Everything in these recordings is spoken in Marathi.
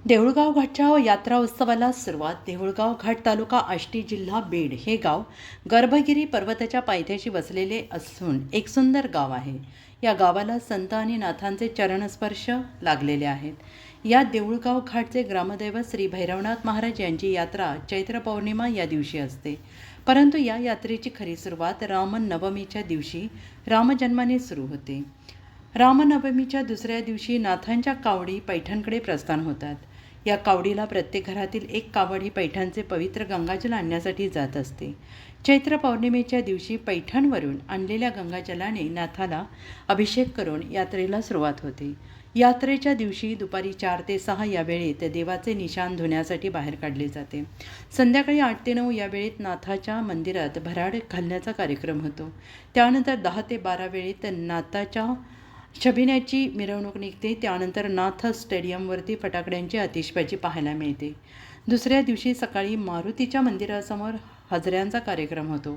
देऊळगाव घाटच्या यात्रा उत्सवाला सुरुवात. देऊळगाव घाट तालुका आष्टी जिल्हा बीड हे गाव गर्भगिरी पर्वताच्या पायथ्याशी वसलेले असून एक सुंदर गाव आहे. या गावाला संत आणि नाथांचे चरणस्पर्श लागलेले आहेत. या देऊळगाव घाटचे ग्रामदैवत श्री भैरवनाथ महाराज यांची यात्रा चैत्र पौर्णिमा या दिवशी असते. परंतु या यात्रेची खरी सुरुवात रामनवमीच्या दिवशी रामजन्माने सुरू होते. रामनवमीच्या दुसऱ्या दिवशी नाथांच्या कावडी पैठणकडे प्रस्थान होतात. या कावडीला प्रत्येक घरातील एक कावड ही पैठणचे पवित्र गंगाजल आणण्यासाठी जात असते. चैत्र पौर्णिमेच्या दिवशी पैठणवरून आणलेल्या गंगाजलाने नाथाला अभिषेक करून यात्रेला सुरुवात होते. यात्रेच्या दिवशी दुपारी 4 ते 6 या वेळेत देवाचे निशाण धुण्यासाठी बाहेर काढले जाते. संध्याकाळी 8 ते 9 या वेळेत नाथाच्या मंदिरात भराड घालण्याचा कार्यक्रम होतो. त्यानंतर 10 ते 12 वेळेत नाथाच्या शबिन्याची मिरवणूक निघते. त्यानंतर नाथ स्टेडियमवरती फटाकड्यांची आतिषबाजी पाहायला मिळते. दुसऱ्या दिवशी सकाळी मारुतीच्या मंदिरासमोर हजऱ्यांचा कार्यक्रम होतो.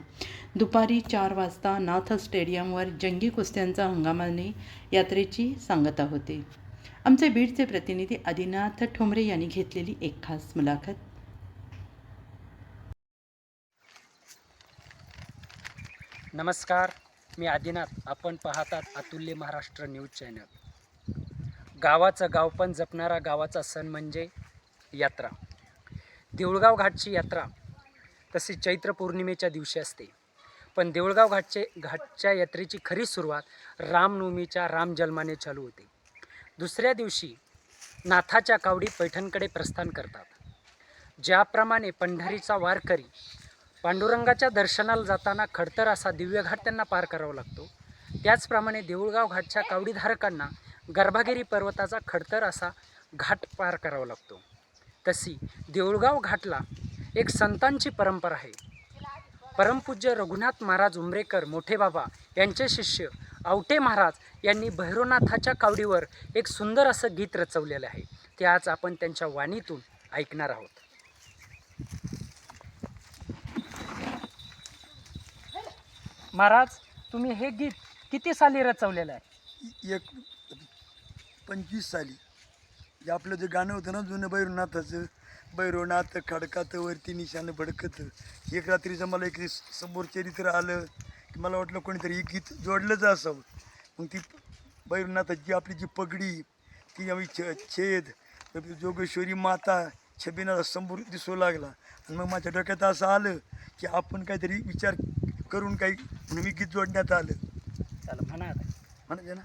दुपारी 4 वाजता नाथ स्टेडियमवर जंगी कुस्त्यांचा हंगामाने यात्रेची सांगता होते. आमचे बीडचे प्रतिनिधी आदिनाथ ठोंबरे यांनी घेतलेली एक खास मुलाखत. नमस्कार, मी आदिनाथ. आपण पाहतात अतुल्य महाराष्ट्र न्यूज चॅनल. गावाचं गावपण जपणारा गावाचा सण म्हणजे यात्रा. देऊळगाव घाटची यात्रा तशी चैत्र पौर्णिमेच्या दिवशी असते. पण देऊळगाव घाटच्या यात्रेची खरी सुरुवात रामनवमीच्या रामजन्माने चालू होते. दुसऱ्या दिवशी नाथाच्या कावडी पैठणकडे प्रस्थान करतात. ज्याप्रमाणे पंढरीचा वारकरी पांडुरंगाच्या दर्शनाला जाताना खडतर असा दिव्य घाट त्यांना पार करावा लागतो, त्याचप्रमाणे देऊळगाव घाटच्या कावडीधारकांना गर्भगिरी पर्वताचा खडतर असा घाट पार करावा लागतो. तशी देऊळगाव घाटला एक संतांची परंपरा आहे. परमपूज्य रघुनाथ महाराज उंबरेकर मोठे बाबा यांचे शिष्य आवटे महाराज यांनी भैरवनाथाच्या कावडीवर एक सुंदर असं गीत रचवलेलं आहे. ते आज आपण त्यांच्या वाणीतून ऐकणार आहोत. महाराज, तुम्ही हे गीत किती साली रचवलेलं आहे? 25 साली. जे आपलं जे गाणं होतं ना जुनं भैरवनाथाचं, भैरवनाथ खडकातं वरती निशानं भडकतं. एक रात्रीचं मला एक समोर चरित्र आलं की मला वाटलं कोणीतरी हे गीत जोडलंच असावं. मग ती भैरवनाथाची आपली जी पगडी, ती आम्ही छेद जोगेश्वरी माता छबिनाला समोर दिसू लागला. आणि मग माझ्या डोक्यात असं आलं की आपण काहीतरी विचार करून काही म्हणून मी गीत जोडण्यात आलं. चला म्हणा म्हणायचं ना.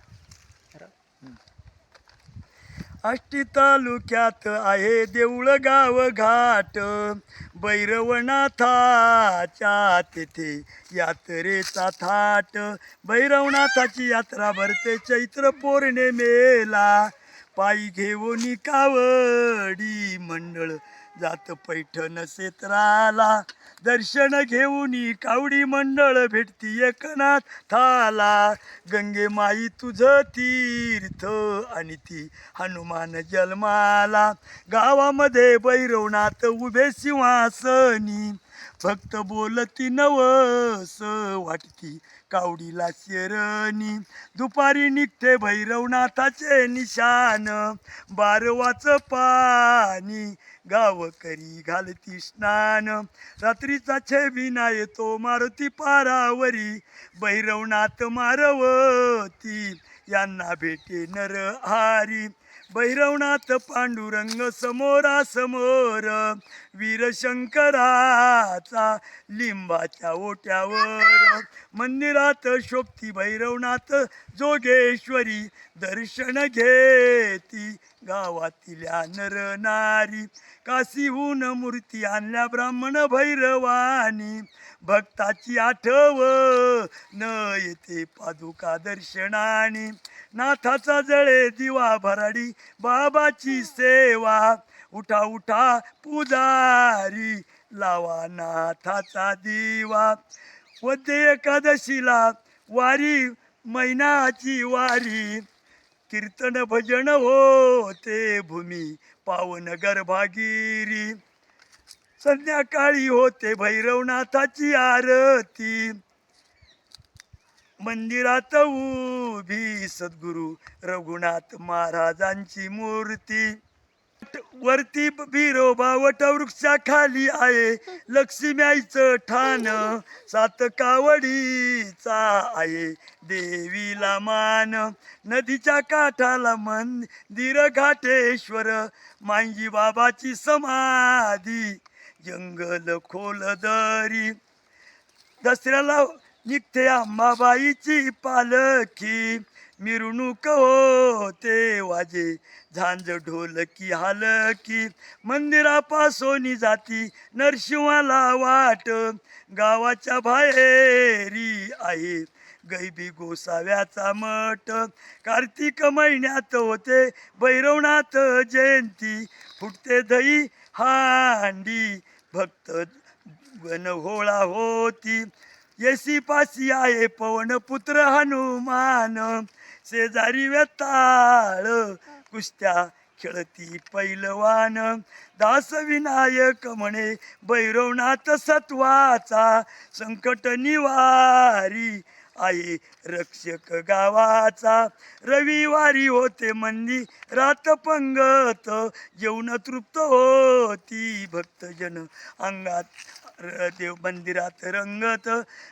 आष्टी तालुक्यात आहे देऊळगाव घाट, भैरवनाथाच्या तेथे यात्रेचा थाट. भैरवनाथाची यात्रा भरते चैत्र पौर्णिमेला, पायी घेऊन कावडी मंडळ जात पैठण क्षेत्राला. दर्शन घेऊन कावडी मंडळ भेटती एकनाथाला. गंगे माई तुझं तीर्थ आणि ती हनुमान जन्माला. गावामध्ये भैरवनाथ उभे सिंहासनी, भक्त बोलती नवस वाटती कावडीला शरणी. दुपारी निघते भैरवनाथाचे निशान, बारवाचं पाणी गावकरी घालती स्नान. रात्रीचा छबिना येतो मारुती पारावरी, भैरवनाथ मारवती यांना भेटे नरहारी. भैरवनाथ पांडुरंग समोरासमोर, वीरशंकराचा लिंबाच्या ओट्यावर. मंदिरात शोभती भैरवनाथ जोगेश्वरी, दर्शन घेती गावातल्या नरनारी. काशीहून मूर्ती आणल्या ब्राह्मण भैरवानी, भक्ताची आठवण येते पादुका दर्शनानी. नाथाचा जळे दिवा भराडी बाबाची सेवा, उठा उठा पुजारी लावा नाथाचा दिवा. वद्य एकादशीला वारी महिन्याची वारी, कीर्तन भजन होते भूमी पावन गर्भागिरी. संध्याकाळी होते भैरवनाथाची आरती, मंदिरात उभी सद्गुरू रघुनाथ महाराजांची मूर्ती. वरती बिरोबा वटवृक्षा खाली आहे लक्ष्मी आईचं ठाण 7 कावडीचा आहे देवीला मान नदीच्या काठाला मंदिर घाटेश्वर मांजी बाबाची समाधी जंगल खोल दरी दसऱ्याला निघते अंबाबाईची पालखी मिरवणूक होते वाजे झांज ढोलकी हालकी मंदिरापासून जाती नरशिवाला वाट गावाच्या बाहेरी आहे गैबी गोसाव्याचा मठ कार्तिक महिन्यात होते भैरवनाथ जयंती फुटते दही हांडी भक्त गण होळा होती येसी पासी आहे पवन पुत्र हनुमान शेजारी वेताळ कुस्त्या खेळती पैलवान दास विनायक म्हणे भैरवनाथ सत्वाचा संकट निवारी आहे रक्षक गावाचा रविवारी होते मंदिरात पंगत जेवण तृप्त होती भक्तजन अंगात देव मंदिरात रंगत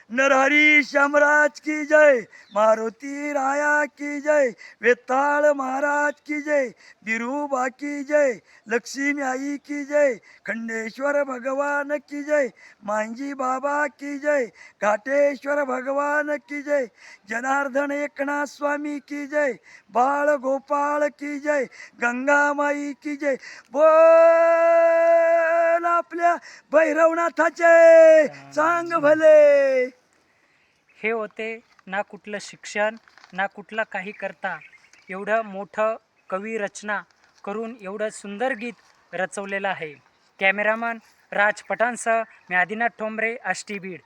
नरहरी शामराज की जय मारुती राया की जय वेताळ महाराज की जय बिरुबा की जय लक्ष्मी आई की जय खंडेश्वर भगवान की जय मांजी बाबा की जय घाटेश्वर भगवान की जय जनार्दन एकनाथ स्वामी की जय बाळ गोपाळ की जय गंगामाई की जय बोल आपल्या भैरवनाथाचे चांग भले. हे होते ना कुठलं शिक्षण ना कुठलं काही करता एवढं मोठं कवी रचना करून एवढं सुंदर गीत रचवलेलं आहे. कॅमेरामन राज पठाणसह मी आदिनाथ ठोंबरे आष्टी बीड.